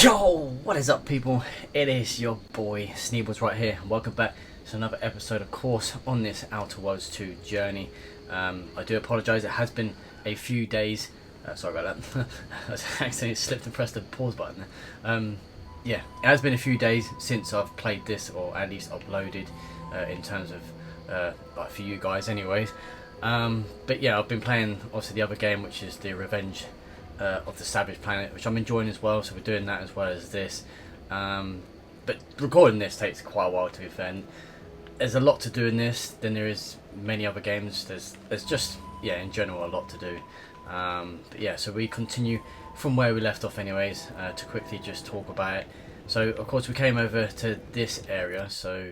Yo, what is up people? It is your boy Sneebles right here. Welcome back to another episode, of course, on this Outer Worlds 2 journey. I do apologise, it has been a few days. Sorry about that. I accidentally slipped and pressed the pause button there. Yeah, it has been a few days since I've played this, or at least uploaded, in terms of, like for you guys anyways. But yeah, I've been playing obviously the other game, which is the Revenge of the Savage Planet, which I'm enjoying as well, so we're doing that as well as this. But recording this takes quite a while, to be fair, and there's a lot to do in this than there is many other games. There's just, yeah, in general, a lot to do. But yeah, so we continue from where we left off anyways, to quickly just talk about it. So of course we came over to this area, so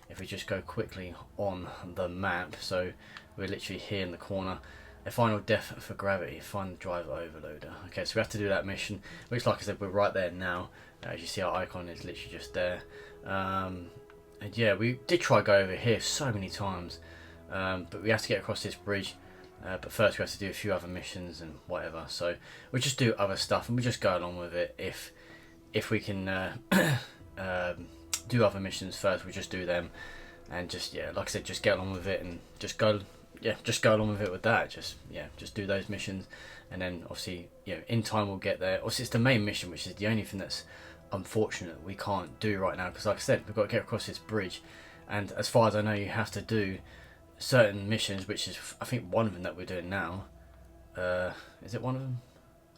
if we just go quickly on the map, so we're literally here in the corner. A final death for gravity, find the driver overloader. Okay, so we have to do that mission, which, like I said, we're right there now. As you see, our icon is literally just there. And yeah, we did try to go over here so many times, but we have to get across this bridge. But first we have to do a few other missions and whatever, so we'll just do other stuff and we'll just go along with it. If we can do other missions first, we'll just do them, and just, yeah, like I said, just get along with it and just go along with it with that. Just do those missions, and then obviously, in time we'll get there. Obviously it's the main mission, which is the only thing that's unfortunate we can't do right now, because like I said, we've got to get across this bridge, and as far as I know, you have to do certain missions, which is, I think, one of them that we're doing now. Is it one of them?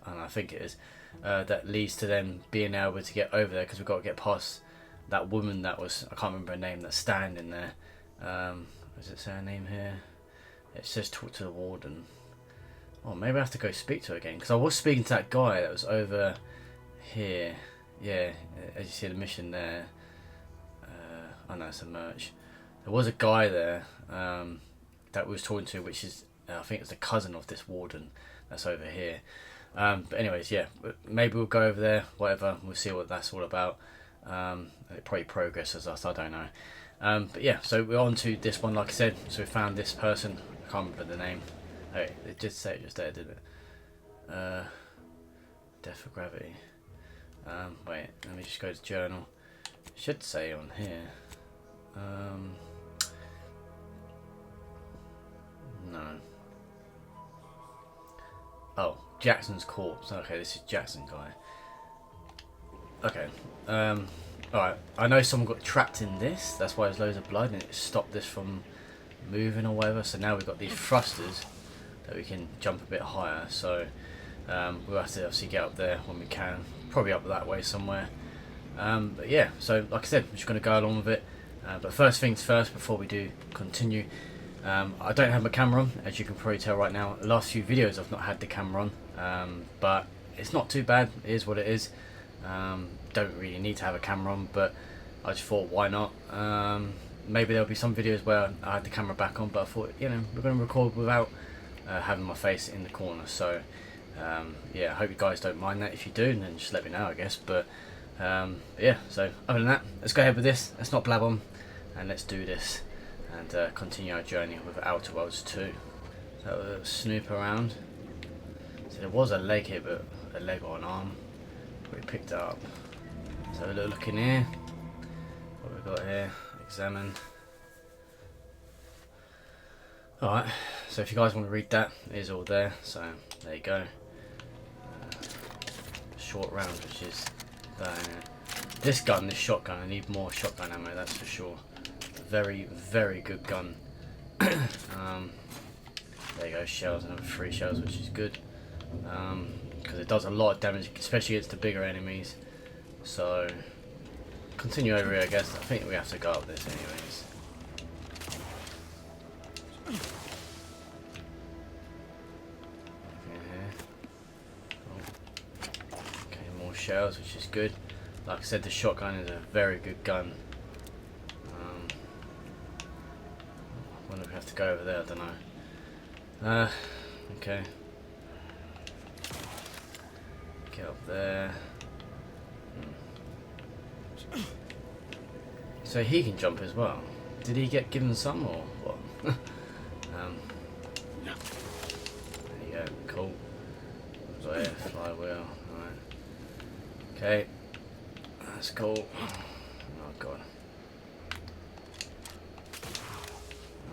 I don't know, I think it is. That leads to them being able to get over there, because we've got to get past that woman that was, I can't remember her name, that's standing there. Does it say her name here? It says talk to the warden. Oh, maybe I have to go speak to her again, because I was speaking to that guy that was over here. Yeah, as you see the mission there. I know it's a merch. There was a guy there that we was talking to, which is, I think it's the cousin of this warden that's over here. But anyways, yeah, maybe we'll go over there, whatever, we'll see what that's all about. It probably progresses us, I don't know. But yeah, so we're on to this one, like I said. So we found this person, I can't remember the name. Oh, it did say it just there, didn't it? Death for gravity. Wait, let me just go to journal. It should say on here. No. Oh, Jackson's corpse. Okay, this is Jackson guy. Okay. Alright, I know someone got trapped in this, that's why there's loads of blood, and it stopped this from moving or whatever. So now we've got these thrusters that we can jump a bit higher, so we'll have to obviously get up there when we can, probably up that way somewhere. But yeah, so like I said, I'm just going to go along with it. But first things first, before we do continue, I don't have my camera on, as you can probably tell right now. The last few videos I've not had the camera on, but it's not too bad, it is what it is. Don't really need to have a camera on, but I just thought, why not? Maybe there'll be some videos where I had the camera back on, but I thought, we're going to record without having my face in the corner. So yeah, I hope you guys don't mind that. If you do, then just let me know, I guess. But yeah, so other than that, let's go ahead with this. Let's not blab on, and let's do this and continue our journey with Outer Worlds 2. So we'll snoop around. So there was a leg here, but a leg or an arm. We picked it up. So a little look in here. What we've got here. Examine. Alright, so if you guys want to read that, it is all there. So there you go. Short round, which is that. This gun, this shotgun, I need more shotgun ammo, that's for sure. Very, very good gun. There you go, shells, another 3 shells, which is good. Because it does a lot of damage, especially against the bigger enemies. So continue over here, I guess. I think we have to go up this anyways. Okay, more shells, which is good. Like I said, the shotgun is a very good gun. I wonder if we have to go over there, I don't know. Okay. Get up there. So he can jump as well. Did he get given some or what? There you go, cool. So yeah, flywheel, alright. Okay, That's cool. Oh god.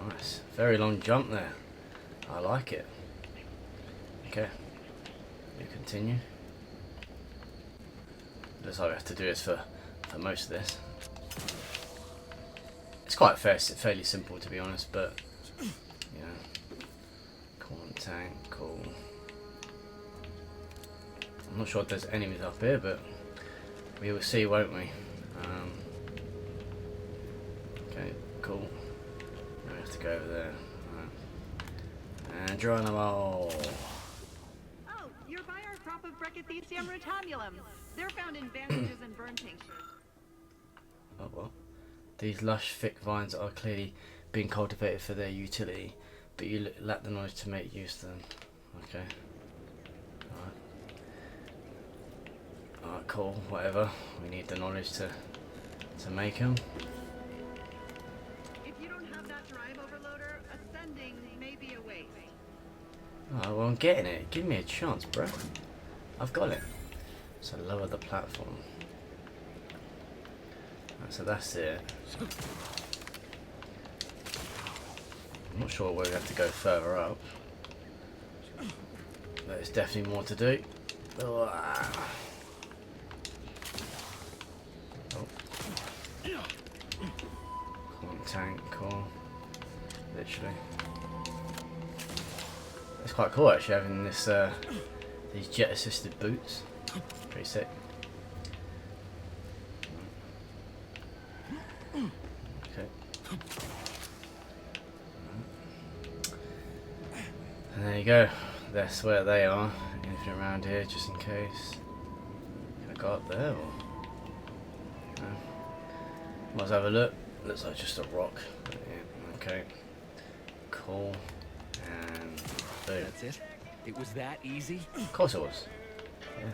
Nice. Very long jump there. I like it. Okay. We continue. Looks like we have to do this for most of this. It's quite fairly simple to be honest, but you know. Corn tank, cool. I'm not sure if there's enemies up here, but we will see, won't we? Okay, cool. Now we have to go over there. Right. And Geronimo. Oh, you're by our crop of Brachythecium rotamulum. They're found in bandages and burn tinctures. Oh well. These lush, thick vines are clearly being cultivated for their utility, but you lack the knowledge to make use of them. Okay. Alright, cool, whatever. We need the knowledge to make them. If you don't have that drive overloader, ascending may be a waste. Alright, well I'm getting it. Give me a chance, bro. I've got it. So lower the platform. Right, so that's it. I'm not sure where we have to go further up. But there's definitely more to do. Oh. Tank, cool. Literally. It's quite cool actually having this these jet assisted boots. Pretty sick. Okay. And there you go. That's where they are. Anything around here just in case. Can I go up there or no? Might as well have a look. Looks like just a rock. Yeah, okay. Cool. And boom. That's it? It was that easy? Of course it was. Yeah.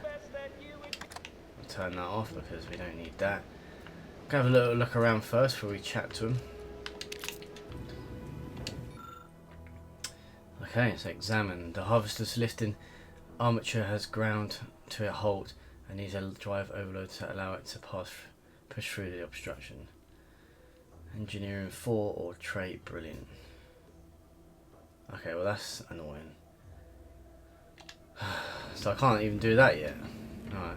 We'll turn that off because we don't need that. We'll have a little look around first before we chat to him. Okay, so examine. The harvester's lifting armature has ground to a halt and needs a drive overload to allow it to push through the obstruction. Engineering 4 or trait, brilliant. Okay, well that's annoying. So I can't even do that yet. Alright.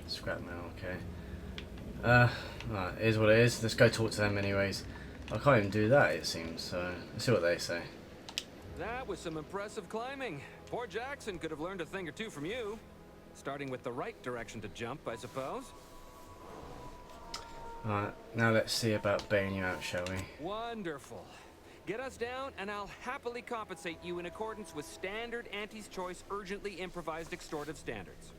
Scrap mail, okay. Alright, it is what it is. Let's go talk to them anyways. I can't even do that it seems, so let's see what they say. That was some impressive climbing. Poor Jackson could have learned a thing or two from you. Starting with the right direction to jump, I suppose. Alright, now let's see about bailing you out, shall we? Wonderful. Get us down and I'll happily compensate you in accordance with standard Auntie's Choice urgently improvised extortive standards.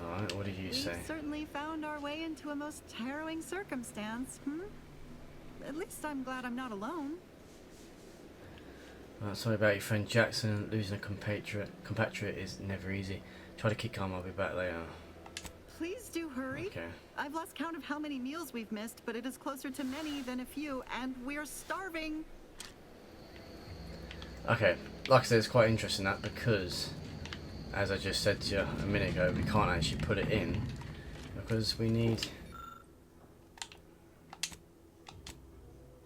Alright, what do you say? We've certainly found our way into a most harrowing circumstance, At least I'm glad I'm not alone. Sorry about your friend Jackson. Losing a compatriot is never easy. Try to keep calm, I'll be back later. Please do hurry. Okay. I've lost count of how many meals we've missed, but it is closer to many than a few, and we're starving. Okay, like I said, it's quite interesting that because, as I just said to you a minute ago, we can't actually put it in because we need.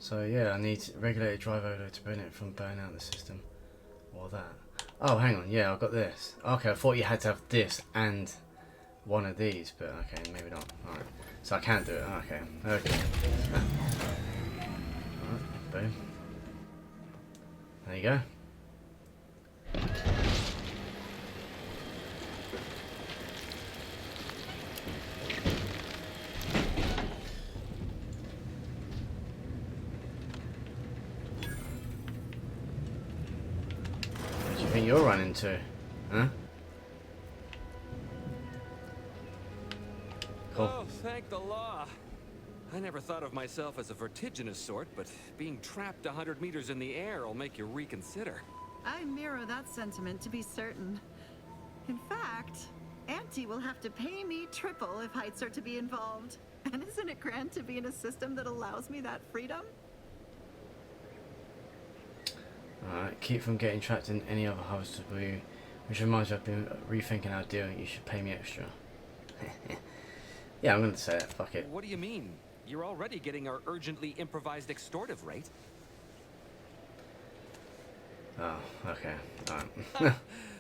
So yeah, I need regulated drive overload to prevent it from burning out the system, or that. Oh, hang on, yeah, I've got this. Okay, I thought you had to have this and one of these, but okay, maybe not. Alright, so I can't do it. Okay, okay. Alright, boom. There you go. What do you think you're running to? Huh? Oh, thank the law. I never thought of myself as a vertiginous sort, but being trapped 100 meters in the air will make you reconsider. I mirror that sentiment, to be certain. In fact, Auntie will have to pay me triple if heights are to be involved. And isn't it grand to be in a system that allows me that freedom? Alright, keep from getting trapped in any other harvester we Which reminds me, I've been rethinking our deal. You should pay me extra. Yeah, I'm gonna say it. Fuck it. What do you mean? You're already getting our urgently improvised extortive rate. Oh, okay. Alright.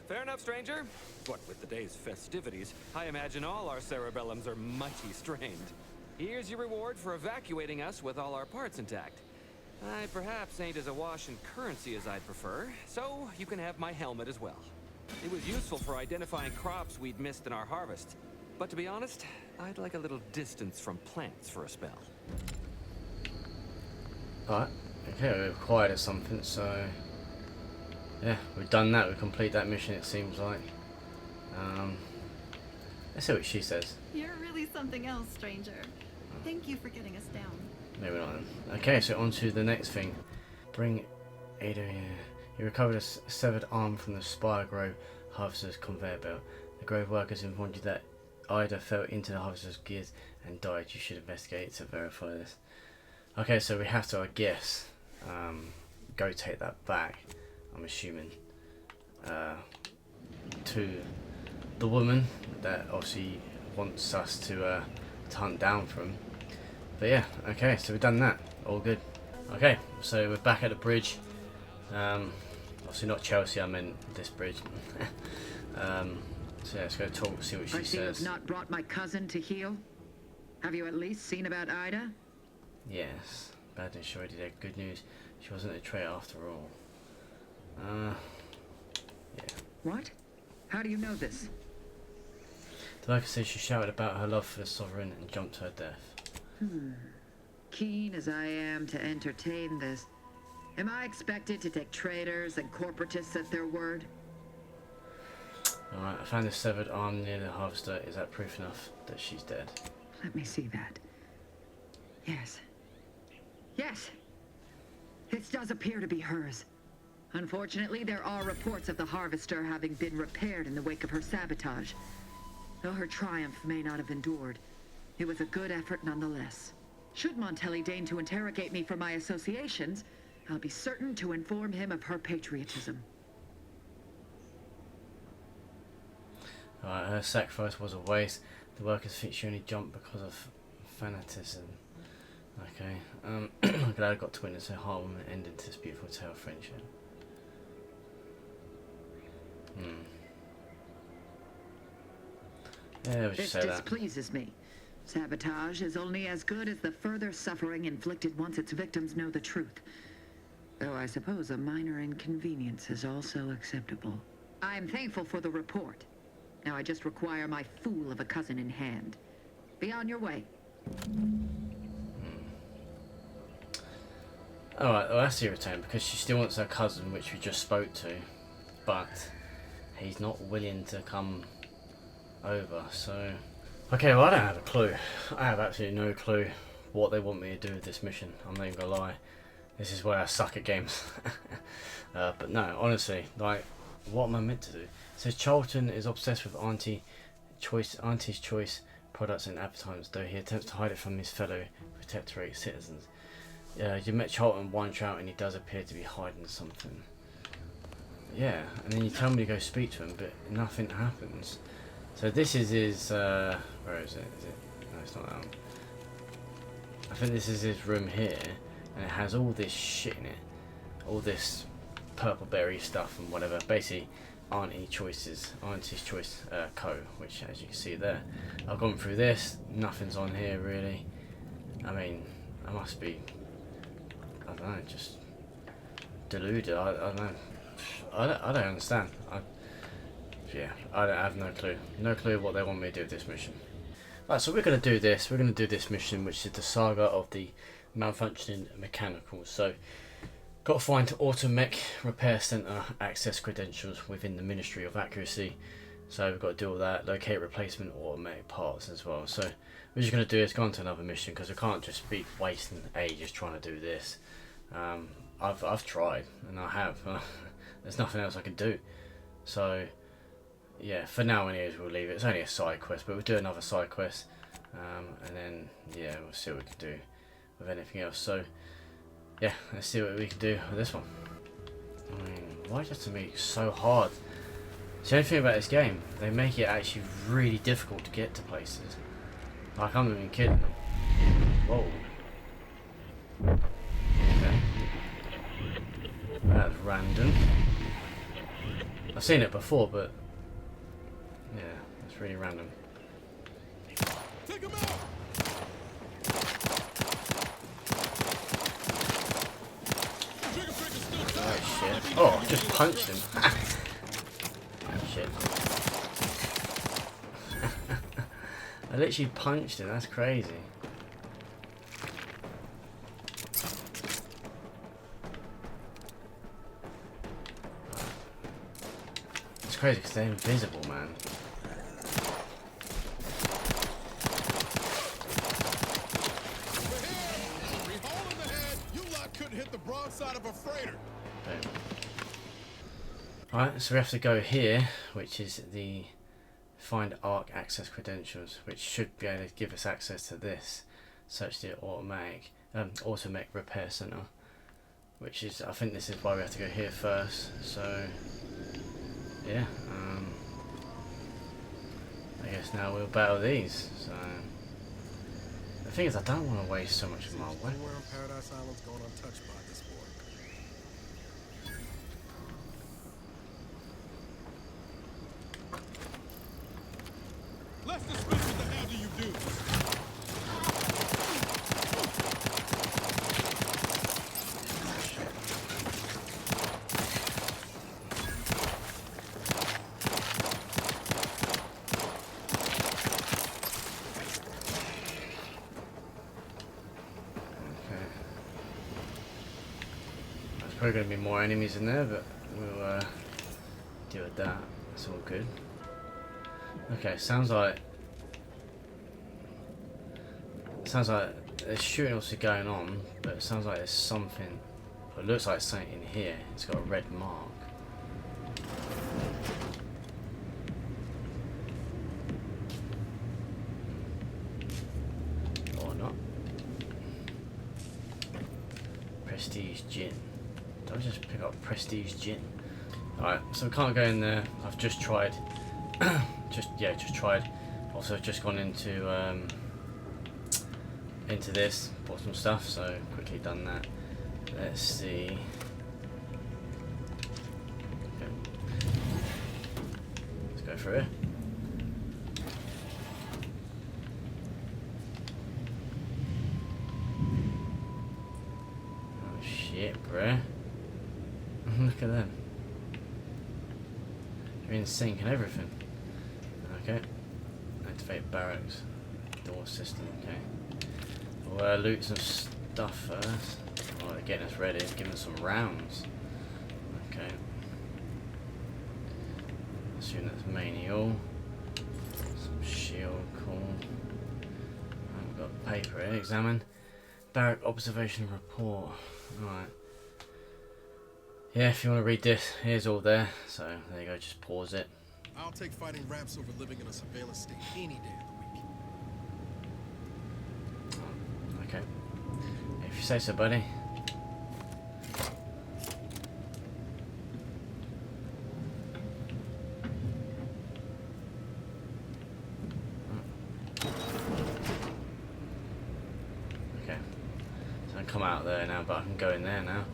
Fair enough, stranger. What with the day's festivities, I imagine all our cerebellums are mighty strained. Here's your reward for evacuating us with all our parts intact. I perhaps ain't as awash in currency as I'd prefer, so you can have my helmet as well. It was useful for identifying crops we'd missed in our harvest. But to be honest, I'd like a little distance from plants for a spell. Alright. Okay, we acquired something, so... Yeah, we've done that. We complete that mission, it seems like. Let's see what she says. You're really something else, stranger. Thank you for getting us down. Maybe not then. Okay, so on to the next thing. Bring Ada here. You recovered a severed arm from the Spire Grove Harvester's conveyor belt. The Grove workers informed you that Ida fell into the Harvester's gears and died. You should investigate to verify this. Okay, so we have to, I guess, go take that back, I'm assuming, to the woman that obviously wants us to hunt down from. But yeah, okay, so we've done that. All good. Okay, so we're back at the bridge. Obviously not Chelsea, I meant this bridge. So yeah, let's go talk, see what she I see says. you've not brought my cousin to heal. Have you at least seen about Ida? Yes, bad news, already there. Good news, she wasn't a traitor after all. Yeah. What? How do you know this? The worker says she shouted about her love for the Sovereign and jumped to her death. Keen as I am to entertain this, am I expected to take traitors and corporatists at their word? Alright, I found a severed arm near the harvester. Is that proof enough that she's dead? Let me see that. Yes. Yes! This does appear to be hers. Unfortunately, there are reports of the Harvester having been repaired in the wake of her sabotage. Though her triumph may not have endured, it was a good effort nonetheless. Should Montelli deign to interrogate me for my associations, I'll be certain to inform him of her patriotism. Alright, her sacrifice was a waste. The workers think she only jumped because of fanaticism. Okay, I'm glad I got to witness her heart woman ended this beautiful tale of friendship. Yeah, we should This say that. displeases me. Sabotage is only as good as the further suffering inflicted once its victims know the truth. Though I suppose a minor inconvenience is also acceptable. I'm thankful for the report. Now I just require my fool of a cousin in hand. Be on your way. Alright, well that's irritating because she still wants her cousin, which we just spoke to, but he's not willing to come over, so... Okay, well I don't have a clue. I have absolutely no clue what they want me to do with this mission. I'm not even gonna lie. This is where I suck at games. But no, honestly, like, what am I meant to do? It says Charlton is obsessed with Auntie's choice products and advertisements, though he attempts to hide it from his fellow protectorate citizens. You met Charlton once out and he does appear to be hiding something. Yeah, and then you tell me to go speak to him, but nothing happens. So this is his, where is it? No, it's not that one. I think this is his room here, and it has all this shit in it. All this purple berry stuff and whatever. Basically, Auntie's Choice Co, which as you can see there. I've gone through this, nothing's on here really. I mean, I must be, I don't know, just deluded. I don't know. I don't understand. Yeah, I have no clue. No clue what they want me to do with this mission. Right, so we're going to do this. We're going to do this mission, which is the saga of the malfunctioning mechanicals. So, got to find Automech Repair Center access credentials within the Ministry of Accuracy. So we've got to do all that. Locate replacement automatic parts as well. So we're just going to do is go on to another mission because I can't just be wasting ages trying to do this. I've tried and I have. There's nothing else I can do. So yeah, for now anyways we'll leave it. It's only a side quest, but we'll do another side quest, and then yeah, we'll see what we can do with anything else. So yeah, let's see what we can do with this one. I mean, why does it make it so hard? The only thing about this game, they make it actually really difficult to get to places. Like, I'm not even kidding them. Whoa. Okay. That's random. I've seen it before, but yeah, it's really random. Take him out. Oh shit. Oh, just punched him. Oh shit. I literally punched him, that's crazy. It's crazy because they're invisible, man. Side of a freighter. Alright, so we have to go here, which is the find ARC access credentials, which should be able to give us access to this. Search the Automech repair center, which is, I think this is why we have to go here first. So yeah, I guess now we'll battle these. So the thing is, I don't want to waste so much of my weapons. Nowhere in Paradise Island's going untouched by this war. Lester Smith, what the hell do you do? Probably going to be more enemies in there, but we'll deal with that. It's all good. Okay, sounds like there's shooting also going on, but it sounds like there's something. It looks like something in here. It's got a red mark. Or not. Prestige Gin. Did I just pick up Prestige Gin? Alright, so we can't go in there. I've just tried. just tried. Also just gone into this, bought some stuff, so quickly done that. Let's see. Okay. Let's go for it. Oh shit, bruh. Look at them. They're in sync and everything. Okay. Activate barracks. Door system, okay. We'll loot some stuff first. Oh, they're getting us ready, giving us some rounds. Okay. Assume that's mainly all. Some shield, cool. We've got paper here. Examine. Barrack observation report. Alright. Yeah, if you want to read this, here's all there. So there you go, just pause it. I'll take fighting ramps over living in a surveillance state any day of the week. Okay. If you say so, buddy. Okay. So I can come out there now, but I can go in there now.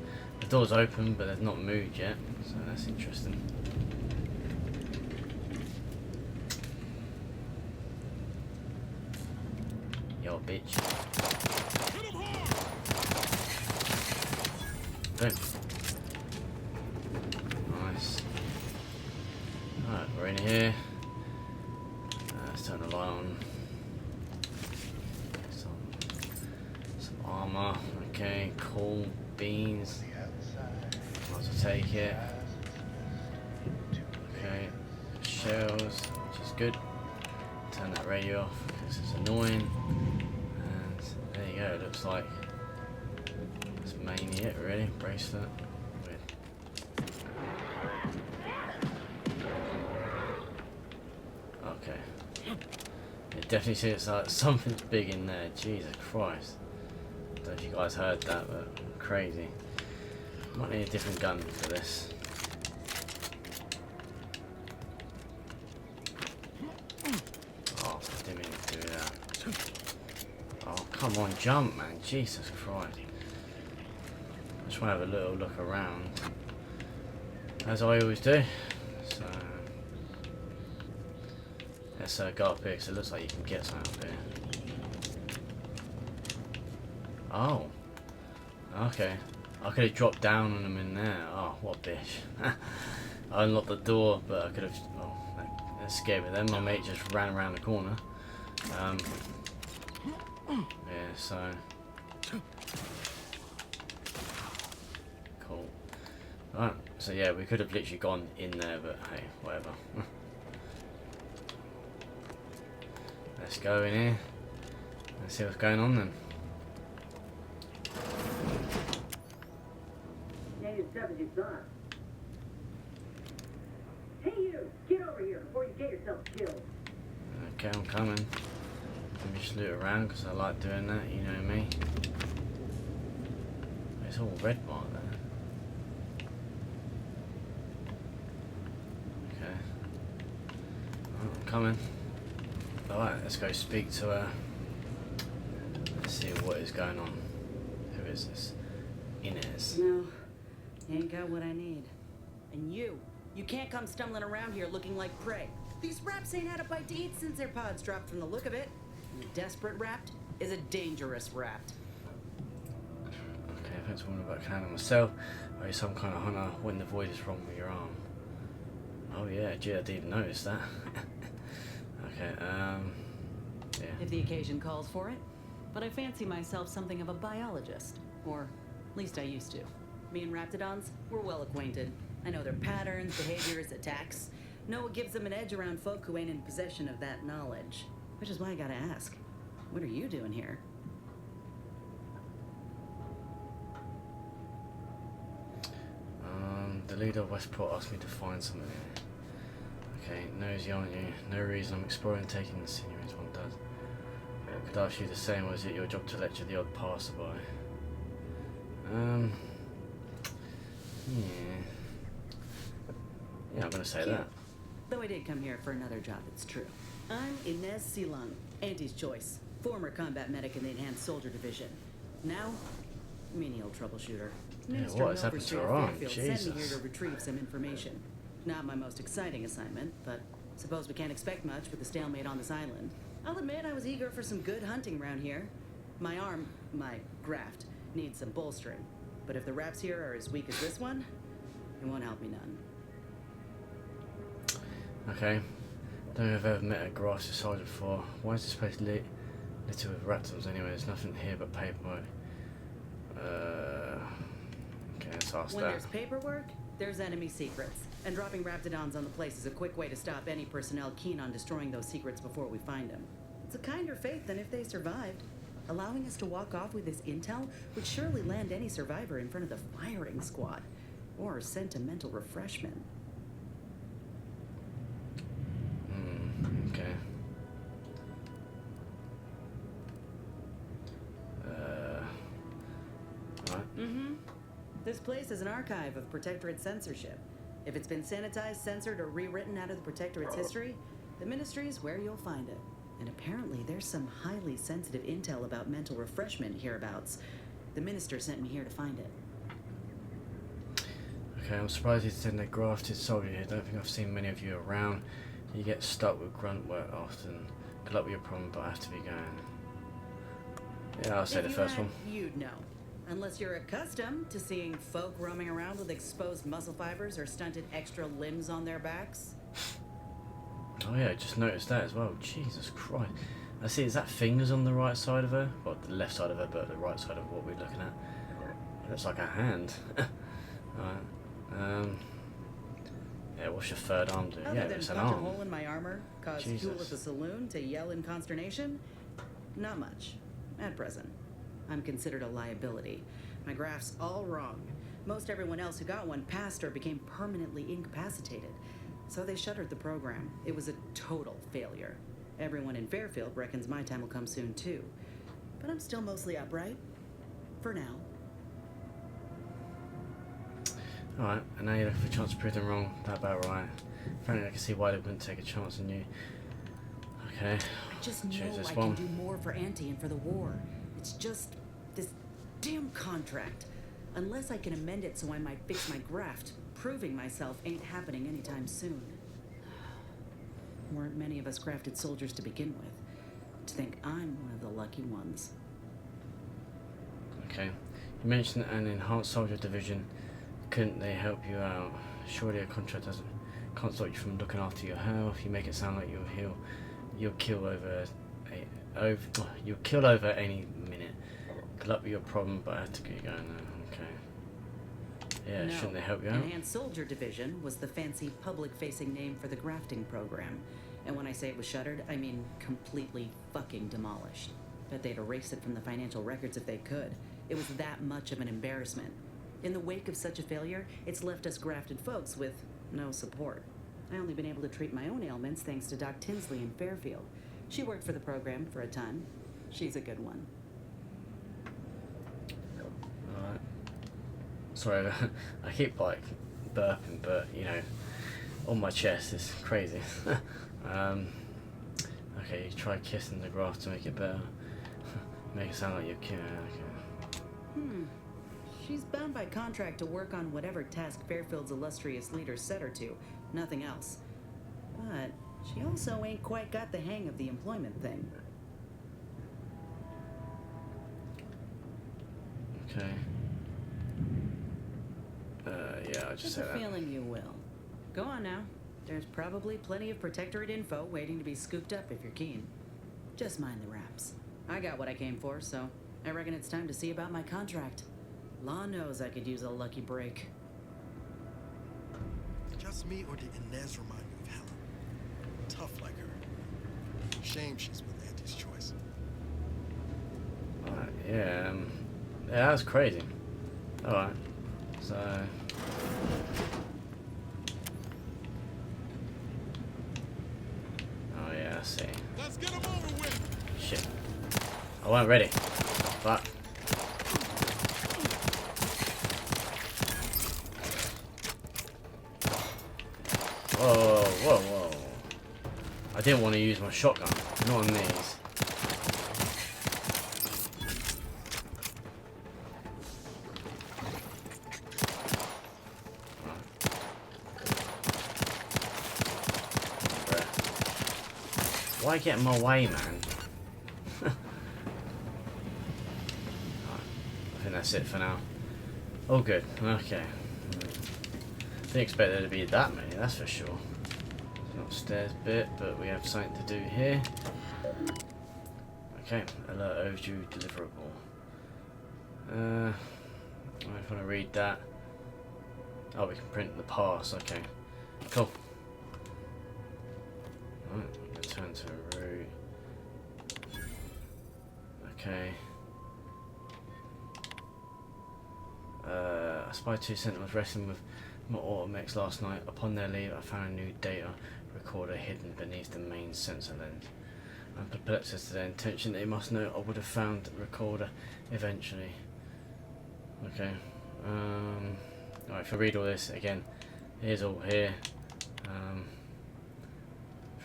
The door's open, but they've not moved yet, so that's interesting. Yo, bitch. Boom. Nice. Alright, we're in here. Let's turn the light on. Some armor. Okay, cool. Beans. Might as well take it. Okay. Shells, which is good. Turn that radio off because it's annoying. And there you go, it looks like that's mainly it really. Bracelet. Weird. Okay. It definitely seems like something's big in there. Jesus Christ. Don't know if you guys heard that, but crazy. Might need a different gun for this. Oh, come on, jump, man. Jesus Christ. I just want to have a little look around. As I always do. So, let's go up here, because it looks like you can get something up here. Oh. Okay. I could have dropped down on them in there. Oh, what a bitch. I unlocked the door, but I could have... Oh, that scared me then. My mate just ran around the corner. Yeah, so... Cool. Right, so yeah, we could have literally gone in there, but hey, whatever. Let's go in here. Let's see what's going on then. Hey you! Get over here before you get yourself killed. Okay, I'm coming. Let me just loot around because I like doing that, you know me. It's all red mark there. Okay. Right, I'm coming. Alright, let's go speak to her. Let's see what is going on. Who is this? Inez. No, you ain't got what I need. And you can't come stumbling around here looking like prey. These raps ain't had a bite to eat since their pods dropped from the look of it. And a desperate rapt is a dangerous rapt. Okay, if it's one about handling myself, are you some kind of hunter when the void is wrong with your arm? Oh yeah, gee, I didn't notice that. Okay, yeah. If the occasion calls for it. But I fancy myself something of a biologist. Or, at least I used to. Me and Raptidons, we're well acquainted. I know their patterns, behaviors, attacks. Know what gives them an edge around folk who ain't in possession of that knowledge. Which is why I gotta ask, what are you doing here? The leader of Westport asked me to find something here. Okay, nosy aren't you? No reason I'm exploring and taking the scenery as one does. I could ask you the same, or is it your job to lecture the odd passerby? Yeah, I'm gonna say Cute. that. Though I did come here for another job, it's true. I'm Inez Silung, Auntie's choice. Former combat medic in the Enhanced Soldier Division. Now, menial troubleshooter. Minister what has happened to Milverstreet her arm? Fairfield sent me here Jesus. to retrieve some information. Not my most exciting assignment, but suppose we can't expect much with the stalemate on this island. I'll admit I was eager for some good hunting around here. My arm, my graft, needs some bolstering. But if the raps here are as weak as this one, it won't help me none. Okay. Don't know if I've ever met a grassy soldier before. Why is this place littered with raptors anyway? There's nothing here but paperwork. Okay, let's ask When that. there's paperwork, there's enemy secrets. And dropping Raptidons on the place is a quick way to stop any personnel keen on destroying those secrets before we find them. It's a kinder fate than if they survived. Allowing us to walk off with this intel would surely land any survivor in front of the firing squad. Or sentimental refreshment. Okay. Right. This place is an archive of Protectorate censorship. If it's been sanitized, censored, or rewritten out of the Protectorate's history, the Ministry's where you'll find it. And apparently there's some highly sensitive intel about mental refreshment hereabouts. The Minister sent me here to find it. Okay, I'm surprised you said they grafted soldier here. Don't think I've seen many of you around. You get stuck with grunt work often. Good luck with your problem, but I have to be going. Yeah, I'll say the first one. You'd know. Unless you're accustomed to seeing folk roaming around with exposed muscle fibers or stunted extra limbs on their backs. Oh yeah, I just noticed that as well. Jesus Christ. I see, is that fingers on the right side of her? Well, the left side of her, but the right side of what we're looking at. It looks like a hand. Alright. Yeah, what's your third arm do? Other Yeah, than it's an punch a arm. hole in my armor, cause Jesus. Tool at the saloon to yell in consternation? Not much. At present. I'm considered a liability. My graph's all wrong. Most everyone else who got one passed or became permanently incapacitated. So they shuttered the program. It was a total failure. Everyone in Fairfield reckons my time will come soon too. But I'm still mostly upright. For now. Alright, and now you're looking for a chance to prove them wrong. That about right. Apparently I can see why they wouldn't take a chance on you. Okay. I just Choose know this I one. can do more for Auntie and for the war. It's just this damn contract. Unless I can amend it so I might fix my graft, proving myself ain't happening anytime soon. Weren't many of us grafted soldiers to begin with. To think I'm one of the lucky ones. Okay. You mentioned an enhanced soldier division. Couldn't they help you out? Surely a contract can't stop you from looking after your health. You make it sound like you'll kill over any minute. Could that be your problem? But I have to get you going now. Okay. Yeah, No. shouldn't they help you out? Enhanced Soldier Division was the fancy public-facing name for the grafting program. And when I say it was shuttered, I mean completely fucking demolished. Bet they'd erase it from the financial records if they could. It was that much of an embarrassment. In the wake of such a failure, it's left us grafted folks with no support. I only been able to treat my own ailments thanks to Doc Tinsley in Fairfield. She worked for the program for a time. She's a good one. Alright. Sorry, I keep like burping, but you know, on my chest is crazy. Okay, you try kissing the graft to make it better. Make it sound like you're killing. Okay. She's bound by contract to work on whatever task Fairfield's illustrious leader set her to, nothing else. But she also ain't quite got the hang of the employment thing. Okay. Yeah, I just Just said a that. feeling you will. Go on now. There's probably plenty of protectorate info waiting to be scooped up if you're keen. Just mind the wraps. I got what I came for, so I reckon it's time to see about my contract. Law knows I could use a lucky break. Just me, or did Inez remind you of Helen? Tough like her. Shame she's with Auntie's choice. Alright, yeah, yeah, that's crazy. Alright, so... Oh yeah, I see. Let's get 'em over with. Shit. I wasn't ready. Fuck. Whoa, whoa, whoa. I didn't want to use my shotgun. Not on these. Why get in my way, man? Right. I think that's it for now. All good. Okay. Didn't expect there to be that many, that's for sure. Upstairs bit, but we have something to do here. Okay, alert overdue deliverable. I just want to read that. Oh, we can print the pass. Okay, cool. Alright, return to route. Okay. I spied two sentinels wrestling with my Automechs last night. Upon their leave, I found a new data recorder hidden beneath the main sensor lens. I'm perplexed as to their intention. They must know I would have found the recorder eventually. Okay. Alright, if I read all this again, here's all here.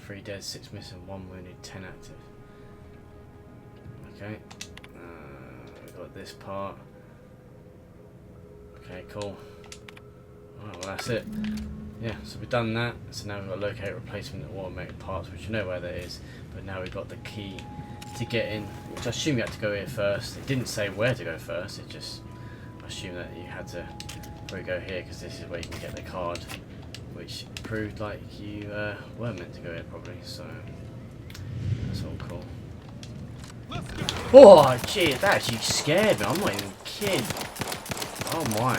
3 dead, 6 missing, 1 wounded, 10 active. Okay. We've got this part. Okay, cool. Alright, well that's it. Yeah, so we've done that. So now we've got to locate replacement automated parts, which you know where that is. But now we've got the key to get in, which I assume you had to go here first. It didn't say where to go first. It just, I assume that you had to probably go here because this is where you can get the card, which proved like you were meant to go here probably. So that's all cool. Oh, gee, that actually scared me. I'm not even kidding. Oh my.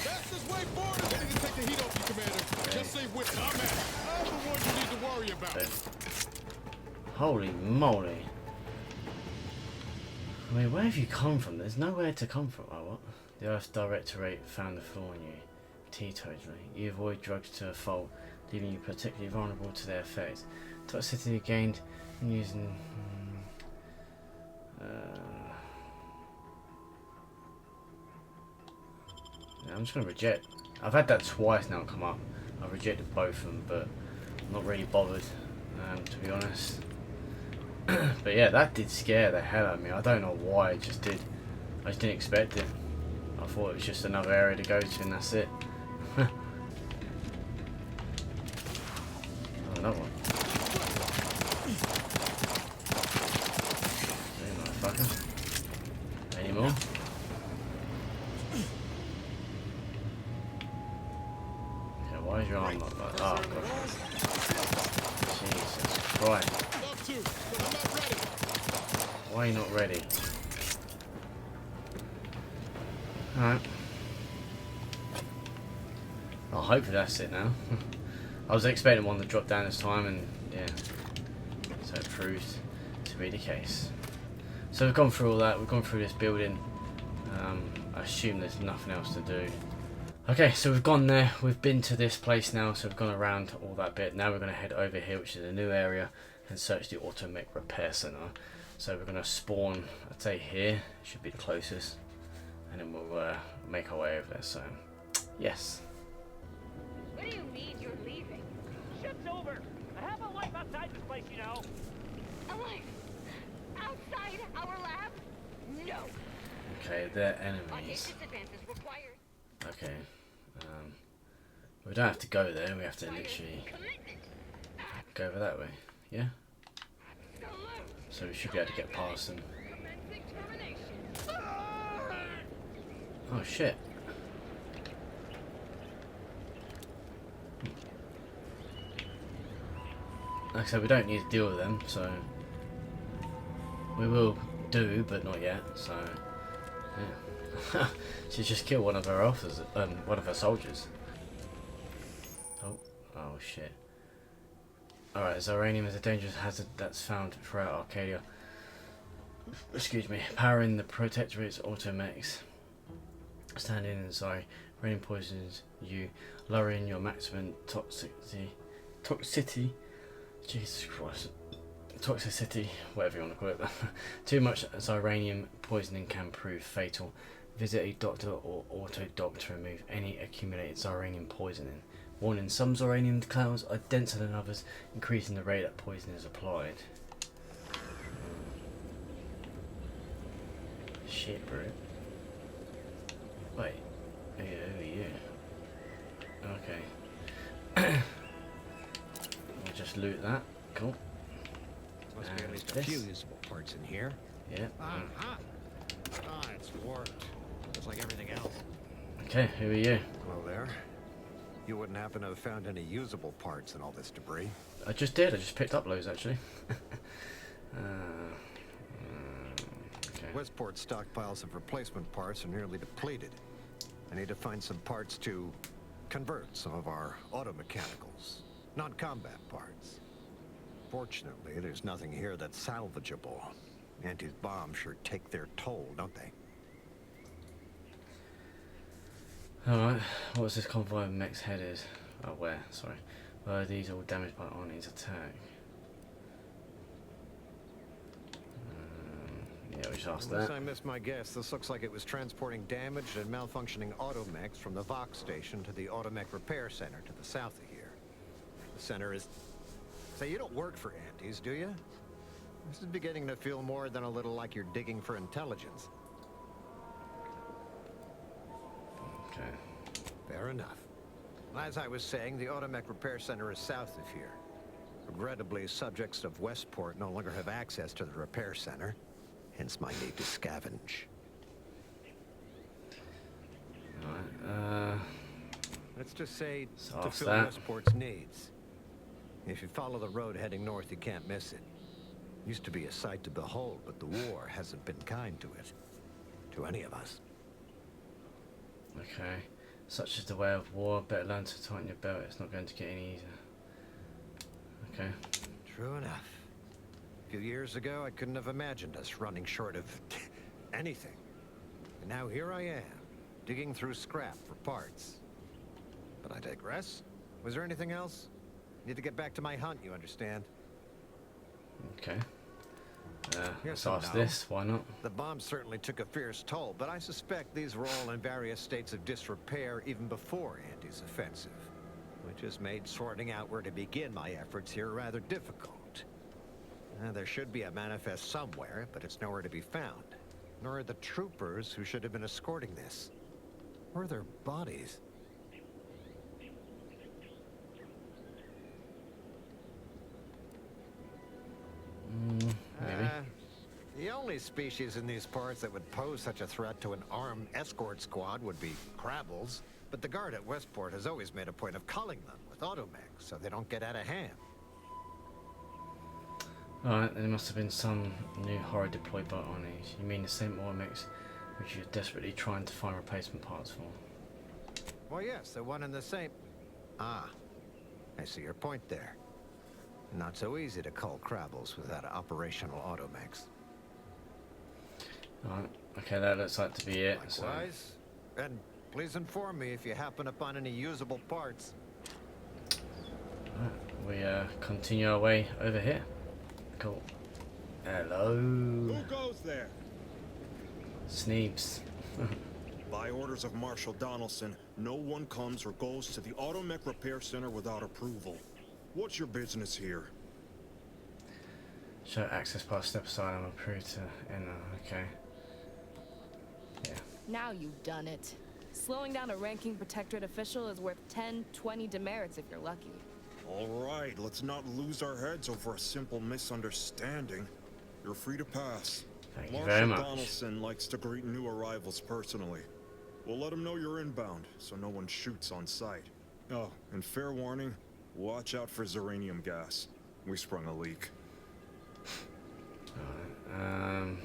Fastest way forward is ready to take the heat off you, Commander. Just say which I'm at. I'm the one you need to worry about. Holy moly. I mean, where have you come from? There's nowhere to come from. Oh, what? The Earth Directorate found a flaw in you. Teetotally. You avoid drugs to a fault, leaving you particularly vulnerable to their effects. Toxicity gained in using... yeah, I'm just going to reject. I've had that twice now come up. I've rejected both of them, but I'm not really bothered. to be honest. But yeah, that did scare the hell out of me. I don't know why, it just did. I just didn't expect it. I thought it was just another area to go to and that's it. Oh, another one. Hey, motherfucker. Any more? Okay, why is your arm not like that? Oh, God. Jesus Christ. Why are you not ready? Alright. Oh, hopefully that's it now. I was expecting one to drop down this time, and yeah. So it proved to be the case. So we've gone through all that, we've gone through this building. I assume there's nothing else to do. Okay, so we've gone there, we've been to this place now, so we've gone around all that bit. Now we're going to head over here, which is a new area, and search the Automech Repair Center. So we're going to spawn, I'd say here, should be the closest, and then we'll make our way over there, so yes. What do you mean you're leaving? Shit's over. I have a life outside this place, you know. A life outside our lab? No. Okay, they're enemies. Audacious advances required. Okay, we don't have to go there, we have to literally Commitment. go over that way, yeah? Salute. So we should be able to get past them. Commencing termination. Oh shit. Like I said, we don't need to deal with them, so we will do, but not yet, so yeah. She's just killed one of her officers, one of her soldiers. Oh shit. Alright, Ziranium is a dangerous hazard that's found throughout Arcadia. Excuse me. Powering the Protectorate's Automechs. Standing in Ziranium poisons you, lowering your maximum toxicity. Jesus Christ. Toxicity, whatever you want to call it. Too much Ziranium poisoning can prove fatal. Visit a doctor or auto-doc to remove any accumulated Ziranium poisoning. Warning, some Ziranium clouds are denser than others, increasing the rate that poison is applied. Shit, bro. Wait. Who are you? Okay. We'll just loot that. Cool. Must be at least a this. few usable parts in here. Yeah. Ah, it's warped. Just like everything else. Okay, who are you? Hello there. You wouldn't happen to have found any usable parts in all this debris? I just did. I just picked up loads actually. Okay. Westport's stockpiles of replacement parts are nearly depleted. I need to find some parts to convert some of our automechanicals, non-combat parts. Fortunately, there's nothing here that's salvageable. Auntie's bombs sure take their toll, don't they? Alright, what's this convoy of mechs headed? Oh, where? Sorry. Were these all damaged by Arnie's attack? Yeah, we just asked Unless that. I missed my guess, this looks like it was transporting damaged and malfunctioning Automechs from the Vox station to the Automech Repair Center to the south of here. The center is... Say, you don't work for Auntie's, do you? This is beginning to feel more than a little like you're digging for intelligence. Okay. Fair enough. As I was saying, the Automech Repair Center is south of here. Regrettably, subjects of Westport no longer have access to the repair center, hence my need to scavenge. Alright, Let's just say So to off fill that. Westport's needs. If you follow the road heading north, you can't miss it. Used to be a sight to behold, but the war hasn't been kind to it. To any of us. okay. Such is the way of war. Better learn to tighten your belt. It's not going to get any easier. Okay. True enough. A few years ago, I couldn't have imagined us running short of anything. And now here I am, digging through scrap for parts. But I digress. Was there anything else? Need to get back to my hunt, you understand? Okay. Yes Let's and ask no. this. Why not? The bomb certainly took a fierce toll, but I suspect these were all in various states of disrepair even before Auntie's offensive. Which which has made sorting out where to begin my efforts here rather difficult. There should be a manifest somewhere, but it's nowhere to be found. Nor are the troopers who should have been escorting this. Where are their bodies? Maybe. The only species in these parts that would pose such a threat to an armed escort squad would be Crabbles. But the guard at Westport has always made a point of culling them with Automech, so they don't get out of hand. Alright, there must have been some new horror deployed by Arnie's. You mean the same Automechs which you're desperately trying to find replacement parts for? Well, yes, the one and the same. Ah, I see your point there. Not so easy to cull Crabbles without operational Automechs. Alright, okay, that looks like to be it. Likewise. And please inform me if you happen upon any usable parts. We continue our way over here. Cool. Hello. Who goes there? Sneebles. By orders of Marshal Donaldson, no one comes or goes to the Automech Repair Center without approval. What's your business here? Show access pass, step aside, I'm approved to enter. Okay. Yeah. Now you've done it. Slowing down a ranking protectorate official is worth 10, 20 demerits if you're lucky. All right, let's not lose our heads over a simple misunderstanding. You're free to pass. Thank you very much. Marshal Donaldson likes to greet new arrivals personally. We'll let him know you're inbound, so no one shoots on sight. Oh, and fair warning, watch out for Zeranium gas. We sprung a leak. Alright,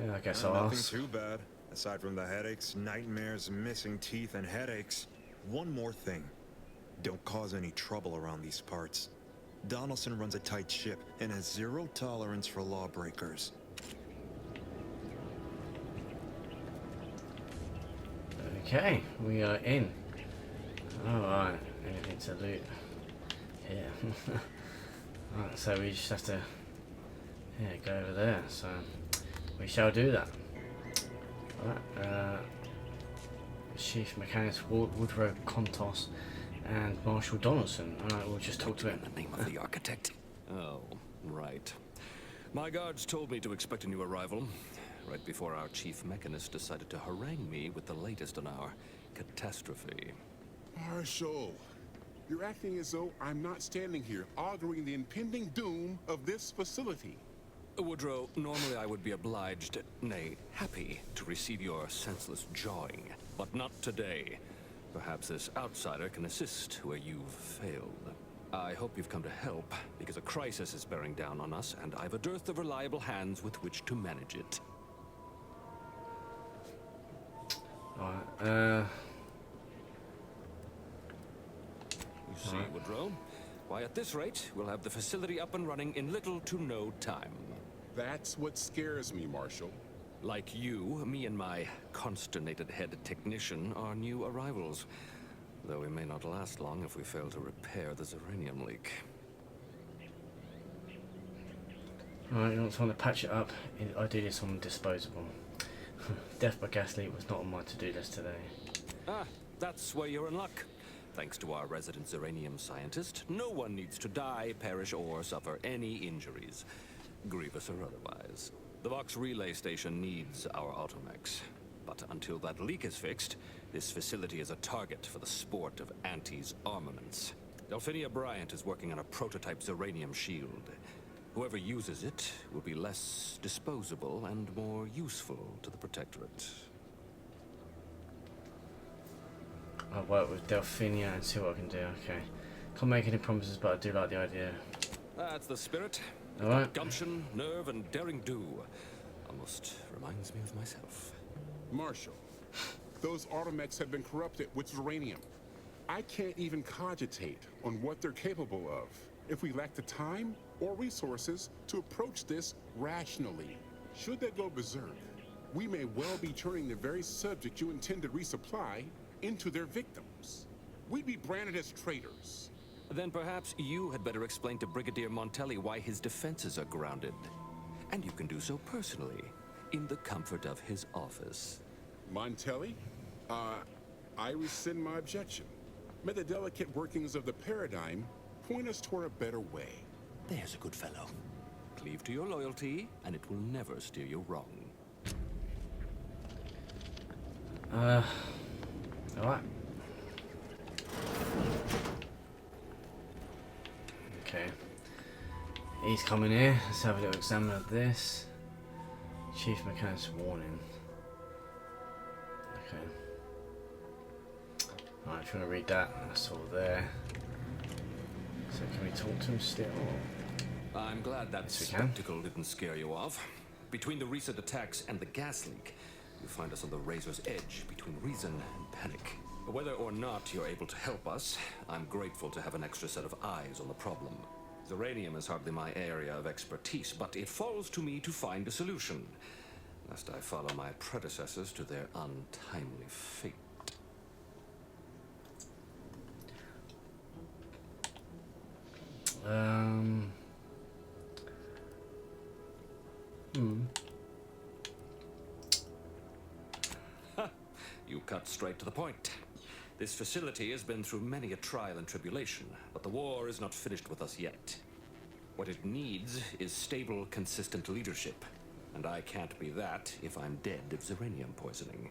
yeah, I guess I'll Nothing ask. too bad. Aside from the headaches, nightmares, missing teeth, and headaches. One more thing. Don't cause any trouble around these parts. Donaldson runs a tight ship and has zero tolerance for lawbreakers. Okay, we are in. Alright, anything to loot? Yeah. Alright, so we just have to go over there. So we shall do that. Alright, Chief Mechanics Woodrow Contos and Marshal Donaldson. Alright, we'll just talk to him. The name of the architect. Oh, right. My guards told me to expect a new arrival, right before our chief mechanist decided to harangue me with the latest on our catastrophe. Marshal, you're acting as though I'm not standing here arguing the impending doom of this facility. Woodrow, normally I would be obliged, nay, happy, to receive your senseless jawing, but not today. Perhaps this outsider can assist where you've failed. I hope you've come to help, because a crisis is bearing down on us, and I've a dearth of reliable hands with which to manage it. Alright, You see, Woodrow? Why, at this rate, we'll have the facility up and running in little to no time. That's what scares me, Marshal. Like you, me and my consternated head technician are new arrivals. Though we may not last long if we fail to repair the Zeranium leak. Alright, you want to patch it up. Ideally someone disposable. Death by gas leak was not on my to-do list today. Ah, that's where you're in luck. Thanks to our resident Zeranium scientist, no one needs to die, perish, or suffer any injuries, grievous or otherwise. The Vox relay station needs our Automechs. But until that leak is fixed, this facility is a target for the sport of Auntie's armaments. Delphinia Bryant is working on a prototype Zeranium shield. Whoever uses it will be less disposable and more useful to the Protectorate. I'll work with Delphinia and see what I can do. Okay. Can't make any promises, but I do like the idea. That's the spirit. Alright. Gumption, nerve, and daring do. Almost reminds me of myself. Marshal, those Automechs have been corrupted with Zeranium. I can't even cogitate on what they're capable of if we lack the time or resources to approach this rationally. Should they go berserk, we may well be turning the very subject you intend to resupply into their victims. We'd be branded as traitors. Then perhaps you had better explain to Brigadier Montelli why his defenses are grounded. And you can do so personally, in the comfort of his office. Montelli? I rescind my objection. May the delicate workings of the paradigm point us toward a better way. There's a good fellow. Cleave to your loyalty, and it will never steer you wrong. Alright. Okay. He's coming here. Let's have a little examine of this. Chief Mechanic's warning. Okay. Alright, if you want to read that, that's all there. So can we talk to him still? I'm glad that spectacle didn't scare you off. Between the recent attacks and the gas leak, you find us on the razor's edge between reason and panic. Whether or not you're able to help us, I'm grateful to have an extra set of eyes on the problem. Uranium is hardly my area of expertise, but it falls to me to find a solution, lest I follow my predecessors to their untimely fate. You cut straight to the point. This facility has been through many a trial and tribulation, but the war is not finished with us yet. What it needs is stable, consistent leadership, and I can't be that if I'm dead of uranium poisoning.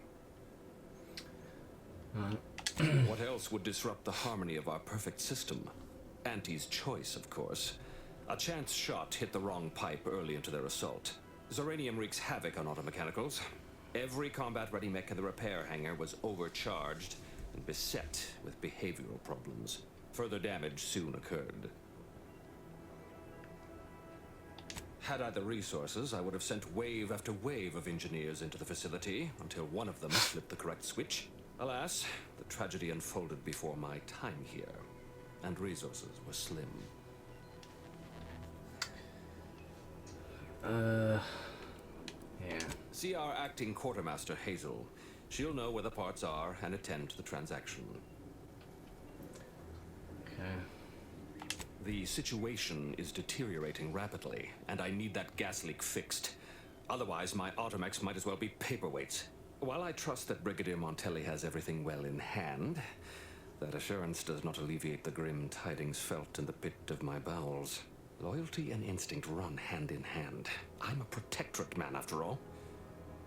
What else would disrupt the harmony of our perfect system? Auntie's choice, of course. A chance shot hit the wrong pipe early into their assault. Uranium wreaks havoc on automechanicals. Every combat-ready mech in the repair hangar was overcharged and beset with behavioral problems. Further damage soon occurred. Had I the resources, I would have sent wave after wave of engineers into the facility until one of them flipped the correct switch. Alas, the tragedy unfolded before my time here, and resources were slim. Yeah. See our acting quartermaster, Hazel. She'll know where the parts are and attend to the transaction. Okay. The situation is deteriorating rapidly, and I need that gas leak fixed. Otherwise, my Automechs might as well be paperweights. While I trust that Brigadier Montelli has everything well in hand, that assurance does not alleviate the grim tidings felt in the pit of my bowels. Loyalty and instinct run hand in hand. I'm a protectorate man, after all.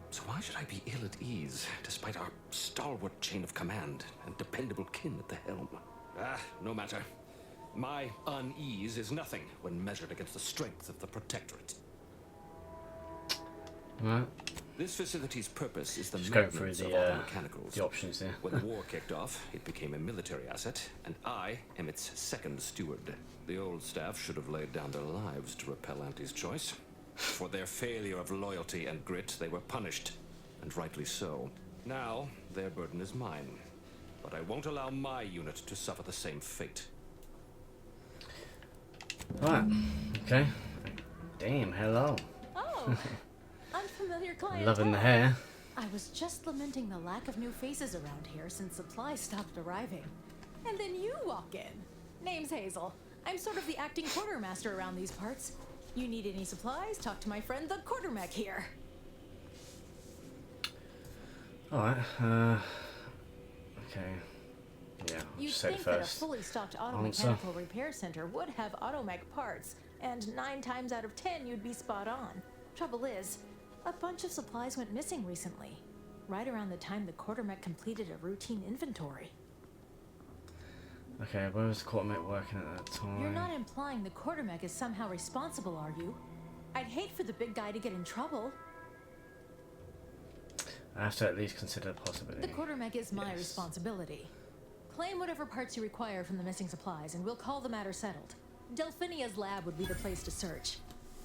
So why should I be ill at ease, despite our stalwart chain of command and dependable kin at the helm? No matter. My unease is nothing when measured against the strength of the protectorate. Right. This facility's purpose is the Just go maintenance through of the automechanicals. options there. When the war kicked off, it became a military asset, and I am its second steward. The old staff should have laid down their lives to repel Auntie's choice. For their failure of loyalty and grit, they were punished, and rightly so. Now, their burden is mine, but I won't allow my unit to suffer the same fate. Right. Okay. Damn. Hello. Oh, unfamiliar clientele. Loving the hair. I was just lamenting the lack of new faces around here since supplies stopped arriving. And then you walk in. Name's Hazel. I'm sort of the acting quartermaster around these parts. You need any supplies? Talk to my friend the quartermech here. Alright, okay. Yeah, I'll You'd just say the think that a first fully stocked answer. automechanical repair center would have Automech parts, and 9 times out of 10 you'd be spot on. Trouble is, a bunch of supplies went missing recently, right around the time the quartermech completed a routine inventory. Okay, where was the quartermech working at that time? You're not implying the quartermech is somehow responsible, are you? I'd hate for the big guy to get in trouble. I have to at least consider the possibility. The quartermech is my responsibility. Claim whatever parts you require from the missing supplies, and we'll call the matter settled. Delphinia's lab would be the place to search.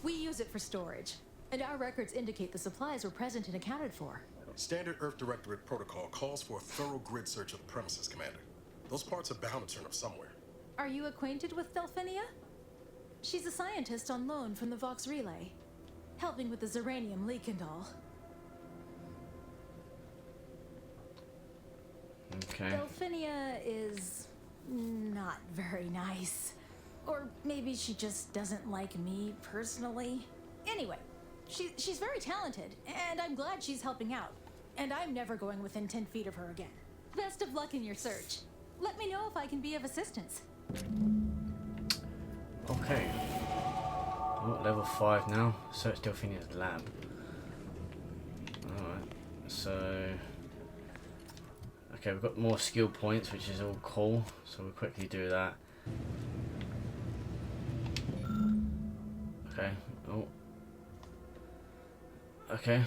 We use it for storage, and our records indicate the supplies were present and accounted for. Standard Earth Directorate protocol calls for a thorough grid search of the premises, Commander. Those parts are bound to turn up somewhere. Are you acquainted with Delphinia? She's a scientist on loan from the Vox Relay, helping with the Zeranium leak and all. Okay. Delphinia is not very nice. Or maybe she just doesn't like me personally. Anyway, she's very talented, and I'm glad she's helping out. And I'm never going within 10 feet of her again. Best of luck in your search. Let me know if I can be of assistance. Okay. Oh, level 5 now. Search Delphinia's lab. Alright, so... Okay, we've got more skill points, which is all cool. So we'll quickly do that. Okay. Oh. Okay.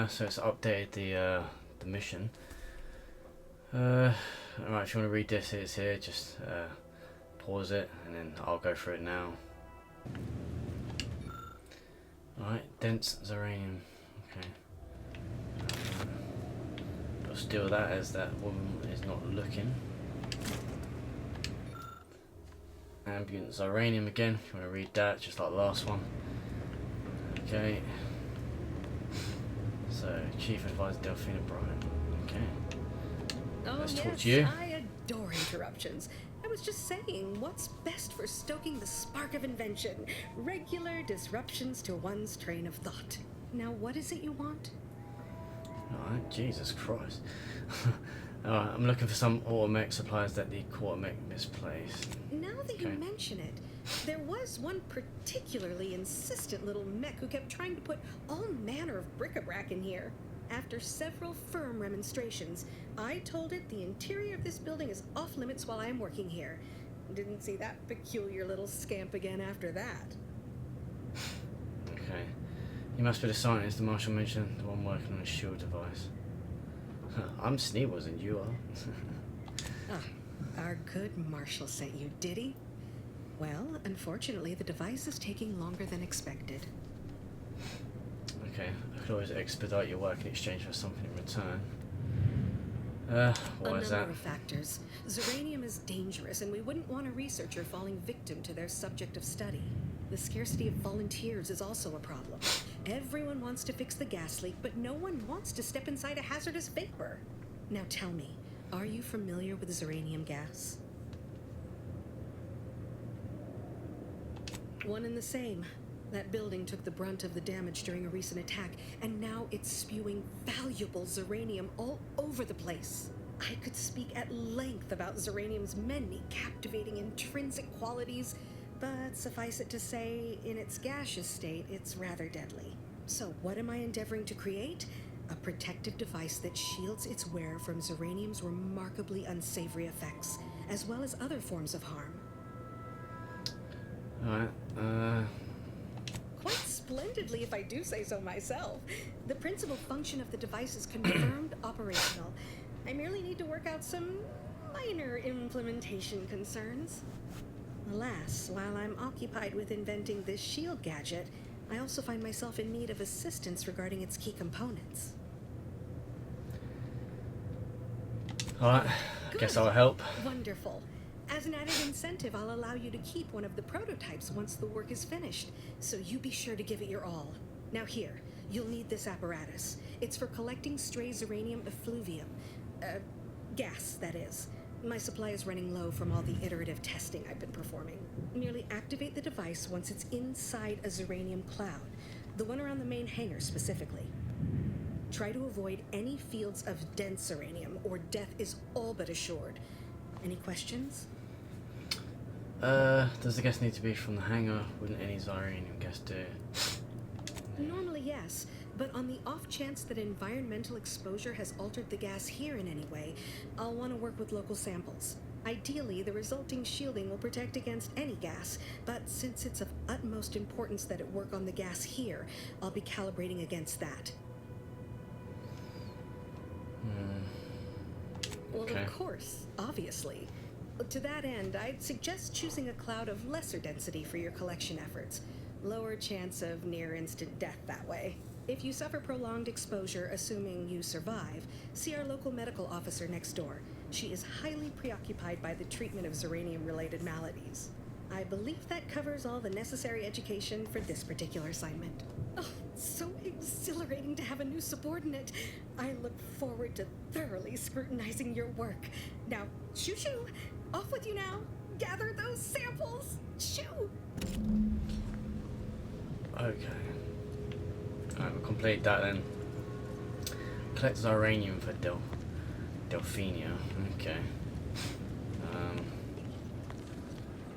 So it's updated the mission. Alright, if you want to read this, it's here. Just pause it, and then I'll go through it now. Alright, dense Zeranium. Okay. I'll steal that as that woman is not looking. Ambient Zeranium again, if you want to read that, just like the last one. Okay. So, Chief Advisor Delphina Bryant. Okay. Oh, Let's yes, talk to you. I adore interruptions. I was just saying, what's best for stoking the spark of invention? Regular disruptions to one's train of thought. Now, what is it you want? Alright, Jesus Christ. Alright, I'm looking for some Automech supplies that the Automech misplaced. Now that you mention it, there was one particularly insistent little mech who kept trying to put all manner of bric-a-brac in here. After several firm remonstrations, I told it the interior of this building is off limits while I am working here. Didn't see that peculiar little scamp again after that. Okay. You must be the scientist the Marshal mentioned, the one working on a shield device. I'm Sneebles and you are. Our good Marshal sent you, did he? Well, unfortunately, the device is taking longer than expected. Okay, I could always expedite your work in exchange for something in return. What is that? A number of factors. Zeranium is dangerous, and we wouldn't want a researcher falling victim to their subject of study. The scarcity of volunteers is also a problem. Everyone wants to fix the gas leak, but no one wants to step inside a hazardous vapor. Now tell me, are you familiar with Zeranium gas? One and the same. That building took the brunt of the damage during a recent attack, and now it's spewing valuable Zeranium all over the place. I could speak at length about Zeranium's many captivating intrinsic qualities, but suffice it to say, in its gaseous state, it's rather deadly. So what am I endeavoring to create? A protective device that shields its wearer from Zeranium's remarkably unsavory effects, as well as other forms of harm. Alright, Quite splendidly, if I do say so myself. The principal function of the device is confirmed operational. I merely need to work out some minor implementation concerns. Alas, while I'm occupied with inventing this shield gadget, I also find myself in need of assistance regarding its key components. alright, I guess I'll help. Wonderful. As an added incentive, I'll allow you to keep one of the prototypes once the work is finished, so you be sure to give it your all. Now here, you'll need this apparatus. It's for collecting stray Zeranium effluvium. Gas, that is. My supply is running low from all the iterative testing I've been performing. Merely activate the device once it's inside a Zeranium cloud, the one around the main hangar specifically. Try to avoid any fields of dense Zeranium, or death is all but assured. Any questions? Does the gas need to be from the hangar? Wouldn't any Zeranium gas do? Normally, yes. But on the off chance that environmental exposure has altered the gas here in any way, I'll want to work with local samples. Ideally, the resulting shielding will protect against any gas, but since it's of utmost importance that it work on the gas here, I'll be calibrating against that. Well, Okay. of course, obviously. To that end, I'd suggest choosing a cloud of lesser density for your collection efforts. Lower chance of near-instant death that way. If you suffer prolonged exposure, assuming you survive, see our local medical officer next door. She is highly preoccupied by the treatment of Zeranium-related maladies. I believe that covers all the necessary education for this particular assignment. Oh, so exhilarating to have a new subordinate. I look forward to thoroughly scrutinizing your work. Now, shoo-shoo! Off with you now! Gather those samples! Shoo! Okay. Alright, we'll complete that then. collect uranium for Delphenia. Okay.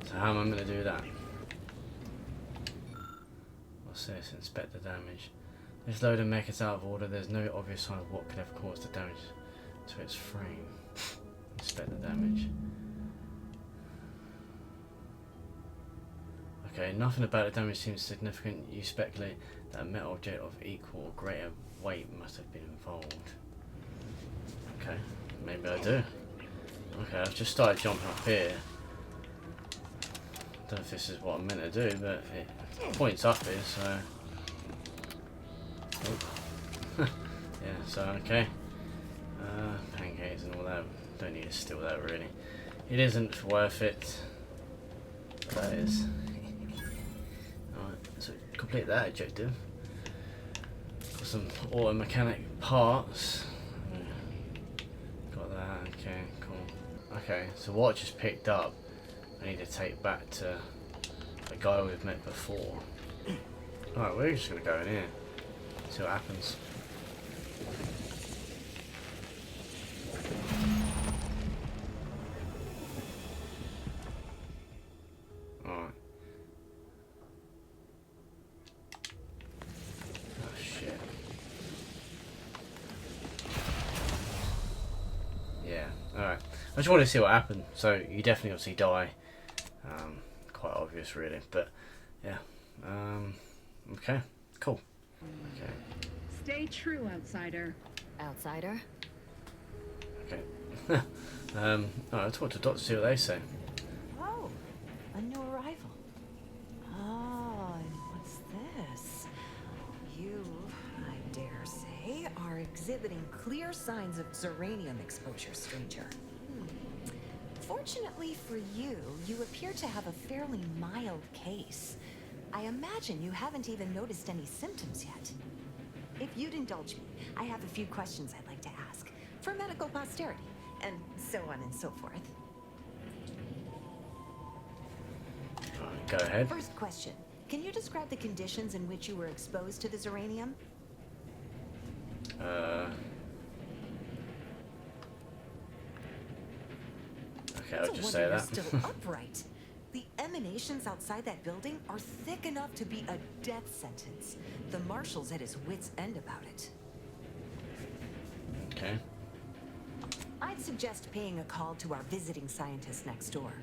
So how am I going to do that? What's this? Inspect the damage. This load of mech is out of order. There's no obvious sign of what could have caused the damage to its frame. Inspect the damage. Okay, nothing about the damage seems significant. You speculate that a metal object of equal or greater weight must have been involved. Okay, maybe I do. Okay, I've just started jumping up here. Don't know if this is what I'm meant to do, but it points up here, so... Oh. Yeah, so okay. Pancakes and all that. Don't need to steal that really. It isn't worth it. But that is. Alright, so complete that objective. Got some auto mechanic parts. Got that, okay, cool. Okay, so what I just picked up I need to take back to the guy we've met before. Alright, we're just gonna go in here. See what happens. Alright. Oh shit. Yeah, alright. I just want to see what happened. So you definitely obviously die. Quite obvious really, but yeah. Okay, cool. Okay. Stay true, outsider. Outsider? Okay. I'll talk to doctors, see what they say. Oh, a new arrival. Oh, and what's this? You, I dare say, are exhibiting clear signs of zeranium exposure, stranger. Fortunately for you, you appear to have a fairly mild case. I imagine you haven't even noticed any symptoms yet. If you'd indulge me, I have a few questions I'd like to ask, for medical posterity, and so on and so forth. Go ahead. First question, can you describe the conditions in which you were exposed to the zeranium? Okay, I'll just say You're that. still upright. The emanations outside that building are thick enough to be a death sentence. The marshal's at his wit's end about it. Okay. I'd suggest paying a call to our visiting scientist next door.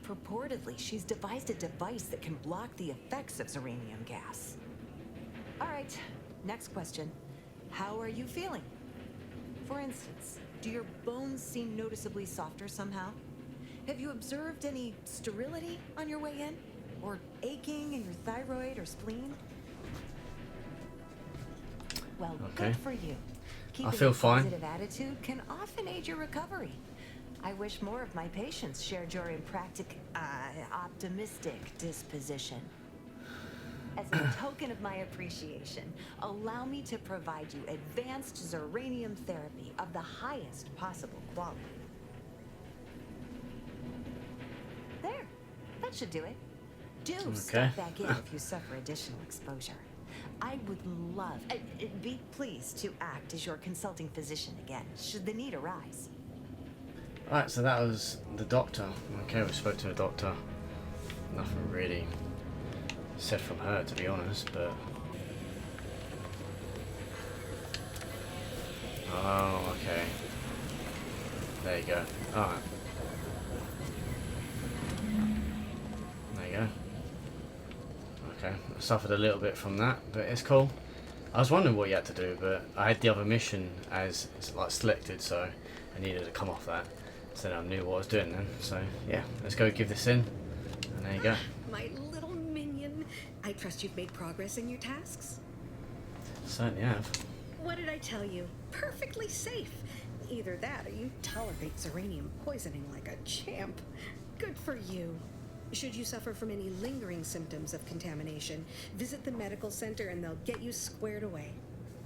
Purportedly, she's devised a device that can block the effects of zeranium gas. All right, next question. How are you feeling? For instance, do your bones seem noticeably softer somehow? Have you observed any sterility on your way in? Or aching in your thyroid or spleen? Well, good for you. Keeping I feel a fine. positive attitude can often aid your recovery. I wish more of my patients shared your optimistic disposition. As a token of my appreciation, allow me to provide you advanced zeranium therapy of the highest possible quality. There, that should do it. Do step back in if you suffer additional exposure. I would love, be pleased to act as your consulting physician again, should the need arise. Alright, so that was the doctor. Okay, we spoke to the doctor. Nothing really said from her, to be honest, but... Oh, okay. There you go. Alright. There you go. Okay, I suffered a little bit from that, but it's cool. I was wondering what you had to do, but I had the other mission as like selected, so I needed to come off that. So then I knew what I was doing then. So yeah, let's go give this in, and there you go. My little minion. I trust you've made progress in your tasks? Certainly have. What did I tell you? Perfectly safe. Either that or you tolerate zeranium poisoning like a champ. Good for you. Should you suffer from any lingering symptoms of contamination, visit the medical center and they'll get you squared away.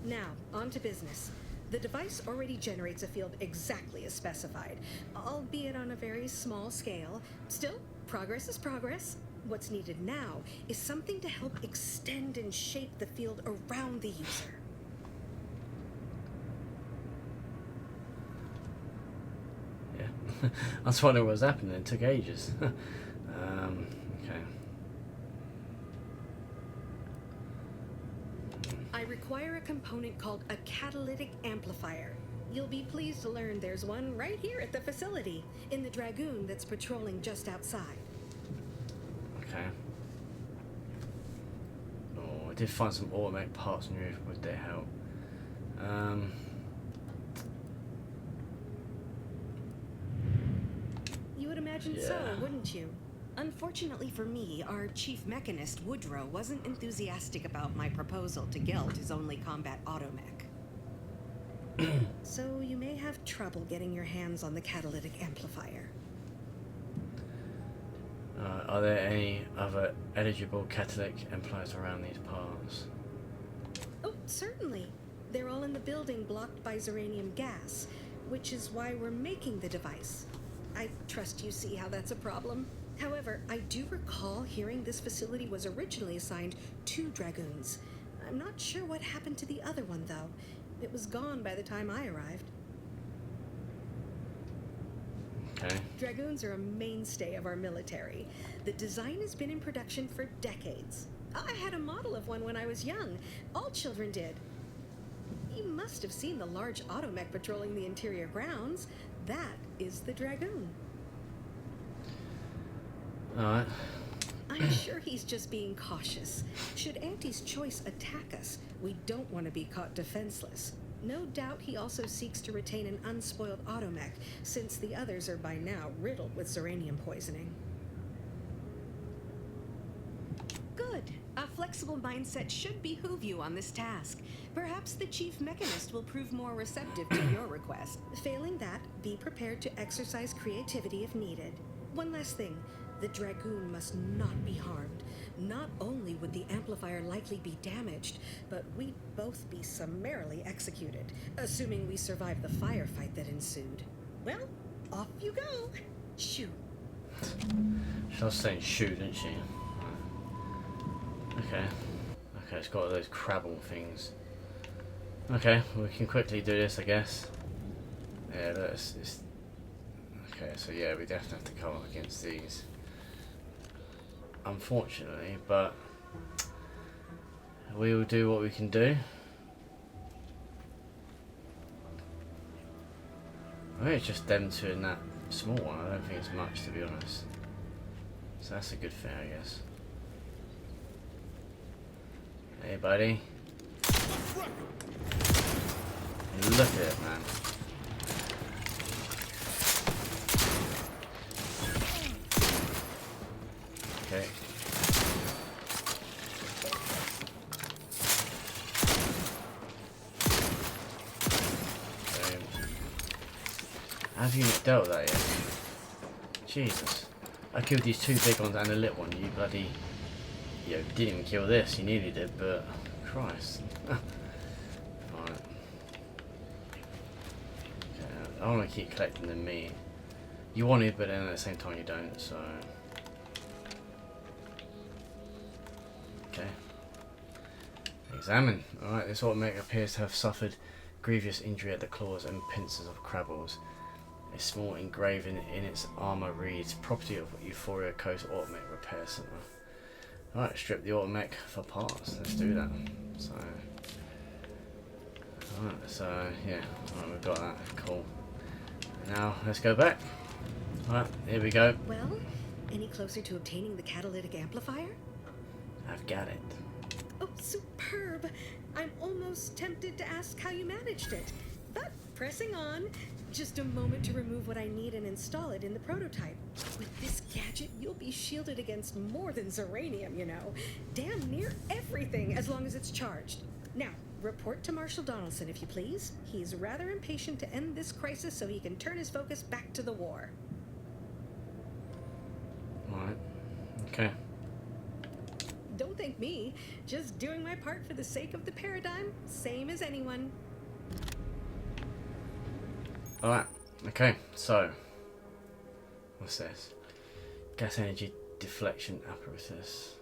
Now, on to business. The device already generates a field exactly as specified, albeit on a very small scale. Still, progress is progress. What's needed now is something to help extend and shape the field around the user. I was wondering what was happening. It took ages. Okay. I require a component called a catalytic amplifier. You'll be pleased to learn there's one right here at the facility, in the Dragoon that's patrolling just outside. Okay. Oh, I did find some Automech parts new with their help. You would imagine so, wouldn't you? Unfortunately for me, our chief mechanist, Woodrow, wasn't enthusiastic about my proposal to Gelt, his only combat automech. So you may have trouble getting your hands on the catalytic amplifier. Are there any other eligible catalytic amplifiers around these parts? Oh, certainly. They're all in the building blocked by Zeranium gas, which is why we're making the device. I trust you see how that's a problem. However, I do recall hearing this facility was originally assigned 2 Dragoons. I'm not sure what happened to the other one, though. It was gone by the time I arrived. Okay. Dragoons are a mainstay of our military. The design has been in production for decades. I had a model of one when I was young. All children did. You must have seen the large Automech patrolling the interior grounds. That is the Dragoon. Alright. I'm sure he's just being cautious. Should Auntie's choice attack us, we don't want to be caught defenseless. No doubt he also seeks to retain an unspoiled Automech, since the others are by now riddled with Zeranium poisoning. Good. A flexible mindset should behoove you on this task. Perhaps the chief mechanist will prove more receptive to your request. Failing that, be prepared to exercise creativity if needed. One last thing. The Dragoon must not be harmed. Not only would the amplifier likely be damaged, but we'd both be summarily executed, assuming we survive the firefight that ensued. Well, off you go. Shoot. She was saying shoot, didn't she? Okay. Okay, it's got those crabble things. Okay, we can quickly do this, I guess. Yeah, that's... Okay, so yeah, we definitely have to come up against these. Unfortunately, but we will do what we can do. I think it's just them two and that small one. I don't think it's much, to be honest. So that's a good thing, I guess. Hey, buddy. Look at it, man. Okay. Have you not dealt with that yet? Jesus. I killed these 2 big ones and a little one. You bloody... You didn't even kill this. You needed it, but... Christ. Alright. Okay, I want to keep collecting the meat. You want it, but then at the same time you don't, so... Okay. Examine. Alright, this Automech appears to have suffered grievous injury at the claws and pincers of Crabbles. A small engraving in its armour reads, property of Euphoria Coast Automech Repair Centre. Alright, strip the Automech for parts. Let's do that. So... Alright, so yeah. Alright, we've got that. Cool. Now, let's go back. Alright, here we go. Well, any closer to obtaining the catalytic amplifier? I've got it. Oh, superb! I'm almost tempted to ask how you managed it. But pressing on, just a moment to remove what I need and install it in the prototype. With this gadget, you'll be shielded against more than Zeranium, you know. Damn near everything, as long as it's charged. Now, report to Marshal Donaldson, if you please. He's rather impatient to end this crisis so he can turn his focus back to the war. Alright. Okay. Don't thank me. Just doing my part for the sake of the paradigm, same as anyone. Alright, okay, so what's this? Gas energy deflection apparatus.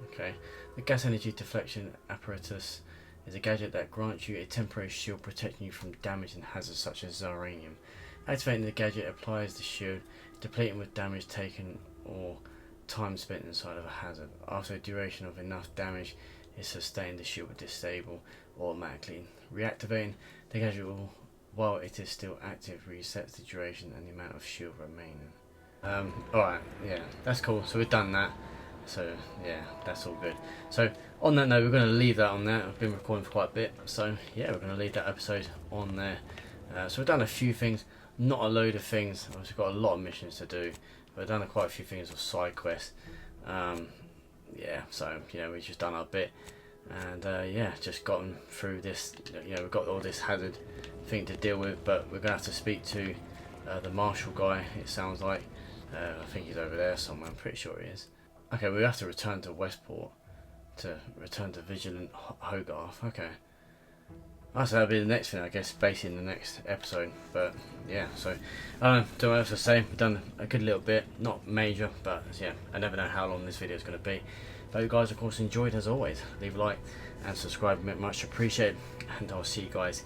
Okay, the gas energy deflection apparatus is a gadget that grants you a temporary shield protecting you from damage and hazards such as Zeranium. Activating the gadget applies the shield, depleting with damage taken or time spent inside of a hazard. After a duration of enough damage is sustained, the shield will disable automatically. Reactivating the gadget while it is still active resets the duration and the amount of shield remaining. Alright, yeah, that's cool. So we've done that. So yeah, that's all good. So on that note, we're going to leave that on there. I've been recording for quite a bit, so yeah, we're going to leave that episode on there. So we've done a few things, not a load of things. I've got a lot of missions to do, but I've done quite a few things with side quests. Yeah, so you know, we've just done our bit, and yeah, just gotten through this. You know, we've got all this hazard thing to deal with, but we're going to have to speak to the marshal guy. It sounds like I think he's over there somewhere. I'm pretty sure he is. Okay, we have to return to Westport to return to Vigilant Hogarth. Okay. So that'll be the next thing, I guess, basically in the next episode. But yeah, so I don't know what else to say. We've done a good little bit, not major, but yeah, I never know how long this video is going to be. But you guys, of course, enjoyed as always. Leave a like and subscribe, much appreciated. And I'll see you guys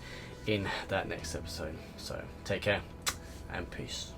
in that next episode. So take care and peace.